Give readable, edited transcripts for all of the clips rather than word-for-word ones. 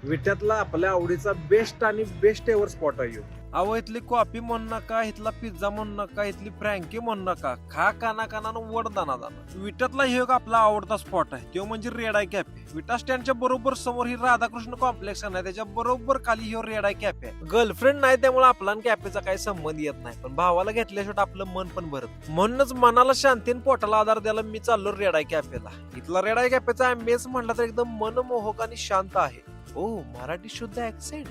विट्यातला आपल्या आवडीचा बेस्ट आणि बेस्ट एव्हर स्पॉट आहे ह्यो. अहो इथली कॉफी म्हणू नका, इथला पिझ्झा म्हणू नका, इथली फ्रँकी म्हणू नका, खा काना कानानं वड दाना दाना. विट्यातला हे एक आपला आवडता स्पॉट आहे, तो म्हणजे रेड आय कॅफे. विटा स्टँडच्या बरोबर समोर ही राधाकृष्ण कॉम्प्लेक्स आहे, त्याच्या बरोबर खाली ह्यो रेड आय कॅफे आहे. गर्लफ्रेंड नाही त्यामुळे आपला आणि कॅफेचा काही संबंध येत नाही, पण भावाला घेतल्याशिवाय आपलं मन पण भरत. म्हणूनच मनाला शांती आणि पोटाला आधार द्यायला मी चाललो रेड आय कॅफेला. इथला रेड आय कॅफेचा अँबियन्स म्हटला तर एकदम मनमोहक आणि शांत आहे. ओ मराठी शुद्ध ऍक्सेंट.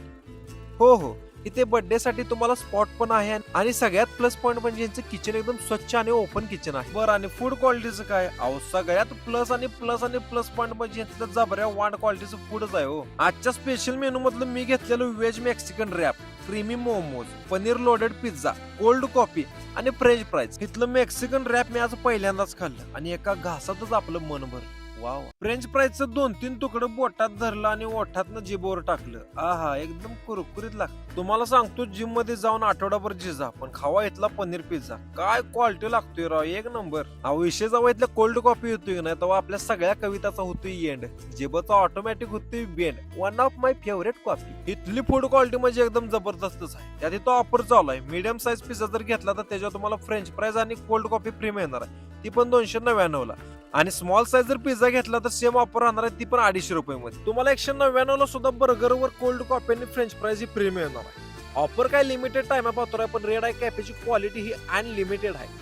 हो, इथे बर्थडे साठी तुम्हाला स्पॉट पण आहे आणि सगळ्यात प्लस पॉइंट म्हणजे यांचं किचन एकदम स्वच्छ आणि ओपन किचन आहे. बरं आणि फूड क्वालिटीचं काय? अहो सगळ्यात प्लस पॉइंट म्हणजे यांचं जबऱ्या वांड क्वालिटीचं फूडच आहे हो. आजच्या स्पेशल मेनू मधलं मी घेतलेलं veg Mexican wrap, creamy momos, paneer loaded pizza, cold coffee आणि फ्रेंच फ्राईज. इथलं मेक्सिकन रॅप मी आज पहिल्यांदाच खाल्लं आणि एका घासातच आपलं मन भरलं. वाव. फ्रेंच फ्राईजचं 2-3 तुकडं बोटात धरलं आणि ओठातनं जिभेवर टाकलं. आहा एकदम कुरकुरीत लागतं. तुम्हाला सांगतो जिम मध्ये जाऊन आठवडाभर जिजा पण खावा इथला पनीर पिझ्झा. काय क्वालिटी लागतोय राव, एक नंबर. हा विषय जेव्हा इथल्या कोल्ड कॉफी होतोय ना तेव्हा आपल्या सगळ्या कविताचा होतोय एंड. जिभेचा ऑटोमॅटिक होतोय bend. One of my favourite coffee. इथली फूड क्वालिटी म्हणजे एकदम जबरदस्तच आहे. त्यात इथं ऑफर चालू आहे. मीडियम साईज पिझ्झा जर घेतला तर त्याच्यावर तुम्हाला फ्रेंच फ्राईज आणि कोल्ड कॉफी फ्री मिळणार आहे, ती पण 299 ला. आणि स्मॉल साईज जर पिझ्झा घेतला तर सेम ऑफर राहणार आहे, ती पण 250 रुपये मध्ये. तुम्हाला 199 ला सुद्धा बर्गरवर कोल्ड कॉफी आणि फ्रेंच फ्राईज ही फ्री मिळणार आहे. ऑफर काय लिमिटेड टाइम आहे, पण रेड आय कॅफेची क्वालिटी ही अनलिमिटेड आहे.